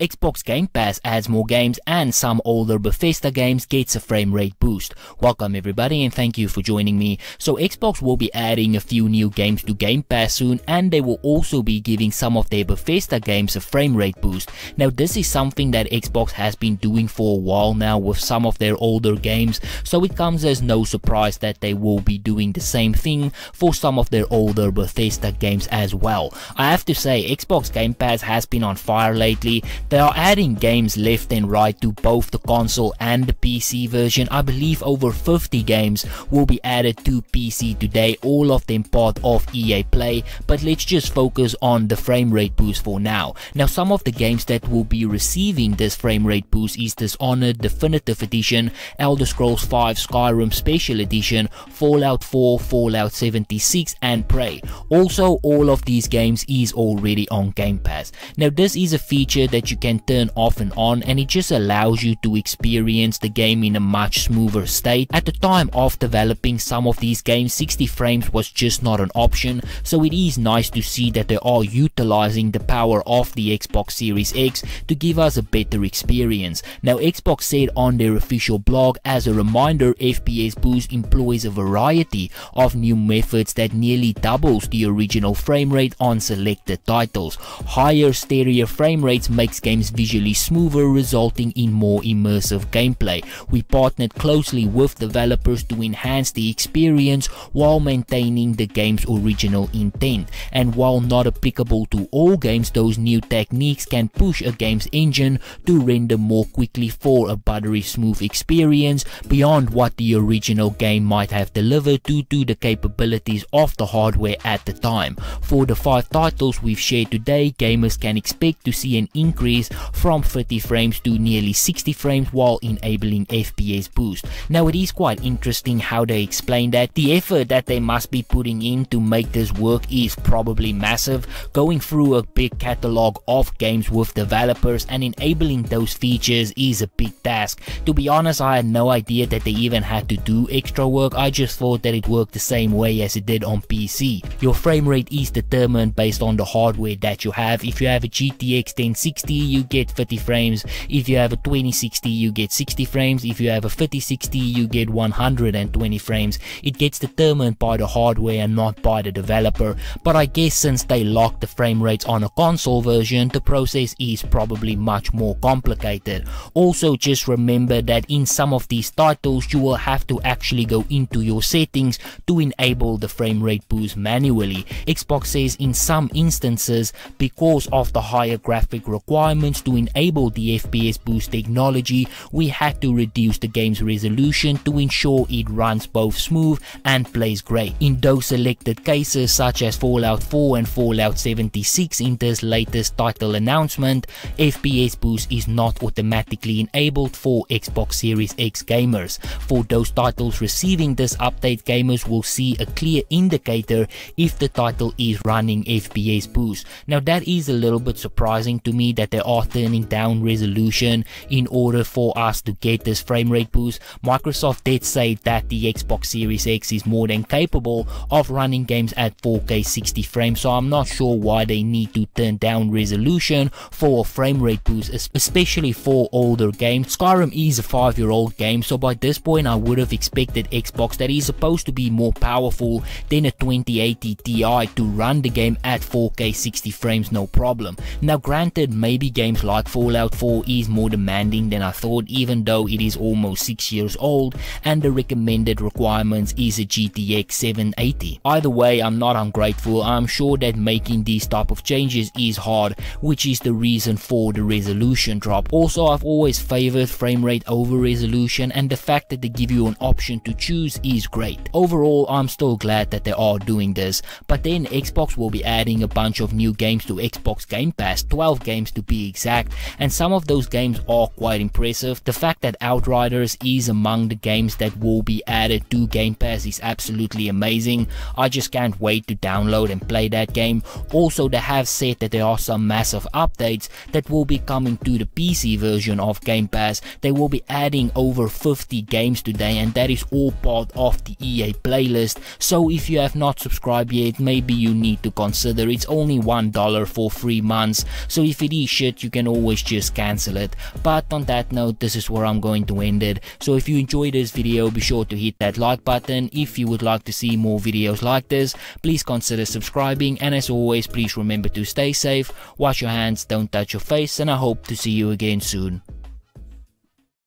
Xbox Game Pass adds more games and some older Bethesda games gets a frame rate boost. Welcome everybody and thank you for joining me. So Xbox will be adding a few new games to Game Pass soon, and they will also be giving some of their Bethesda games a frame rate boost. Now this is something that Xbox has been doing for a while now with some of their older games, so it comes as no surprise that they will be doing the same thing for some of their older Bethesda games as well. I have to say, Xbox Game Pass has been on fire lately. They are adding games left and right to both the console and the PC version. I believe over 50 games will be added to PC today, all of them part of EA Play, but let's just focus on the frame rate boost for now. Now some of the games that will be receiving this frame rate boost is Dishonored Definitive Edition, Elder Scrolls V Skyrim Special Edition, Fallout 4, Fallout 76 and Prey. Also all of these games is already on Game Pass. Now this is a feature that you can turn off and on, and it just allows you to experience the game in a much smoother state. At the time of developing some of these games, 60 frames was just not an option, so it is nice to see that they are utilizing the power of the Xbox Series X to give us a better experience. Now Xbox said on their official blog, as a reminder, FPS Boost employs a variety of new methods that nearly doubles the original frame rate on selected titles. Higher stereo frame rates makes games visually smoother, resulting in more immersive gameplay. We partnered closely with developers to enhance the experience while maintaining the game's original intent, and while not applicable to all games, those new techniques can push a game's engine to render more quickly for a buttery smooth experience beyond what the original game might have delivered due to the capabilities of the hardware at the time. For the 5 titles we've shared today, gamers can expect to see an increase from 30 frames to nearly 60 frames while enabling FPS boost. Now it is quite interesting how they explain that. The effort that they must be putting in to make this work is probably massive. Going through a big catalog of games with developers and enabling those features is a big task. To be honest, I had no idea that they even had to do extra work. I just thought that it worked the same way as it did on PC. Your frame rate is determined based on the hardware that you have. If you have a GTX 1060, you get 30 frames. If you have a 2060, you get 60 frames. If you have a 3060, you get 120 frames. It gets determined by the hardware and not by the developer, but I guess since they lock the frame rates on a console version, the process is probably much more complicated. Also just remember that in some of these titles you will have to actually go into your settings to enable the frame rate boost manually. Xbox says in some instances, because of the higher graphic requirements to enable the FPS boost technology, we had to reduce the game's resolution to ensure it runs both smooth and plays great. In those selected cases such as Fallout 4 and Fallout 76 in this latest title announcement, FPS boost is not automatically enabled for Xbox Series X gamers. For those titles receiving this update, gamers will see a clear indicator if the title is running FPS boost. Now that is a little bit surprising to me that they are turning down resolution in order for us to get this frame rate boost. Microsoft did say that the Xbox Series X is more than capable of running games at 4K 60 frames, so I'm not sure why they need to turn down resolution for a frame rate boost, especially for older games. Skyrim is a 5-year-old game, so by this point I would have expected Xbox, that is supposed to be more powerful than a 2080 Ti, to run the game at 4K 60 frames no problem. Now granted, maybe games like Fallout 4 is more demanding than I thought, even though it is almost 6 years old and the recommended requirements is a GTX 780. Either way, I'm not ungrateful. I'm sure that making these type of changes is hard, which is the reason for the resolution drop. Also, I've always favored frame rate over resolution, and the fact that they give you an option to choose is great. Overall, I'm still glad that they are doing this. But then Xbox will be adding a bunch of new games to Xbox Game Pass, 12 games to be exact, and some of those games are quite impressive. The fact that Outriders is among the games that will be added to Game Pass is absolutely amazing. I just can't wait to download and play that game. Also, they have said that there are some massive updates that will be coming to the PC version of Game Pass. They will be adding over 50 games today, and that is all part of the EA playlist. So if you have not subscribed yet, maybe you need to consider. It's only $1 for 3 months, so if it is shit, it, you can always just cancel it. But on that note, this is where I'm going to end it. So if you enjoyed this video, be sure to hit that like button. If you would like to see more videos like this, please consider subscribing, and as always, please remember to stay safe, wash your hands, don't touch your face, and I hope to see you again soon.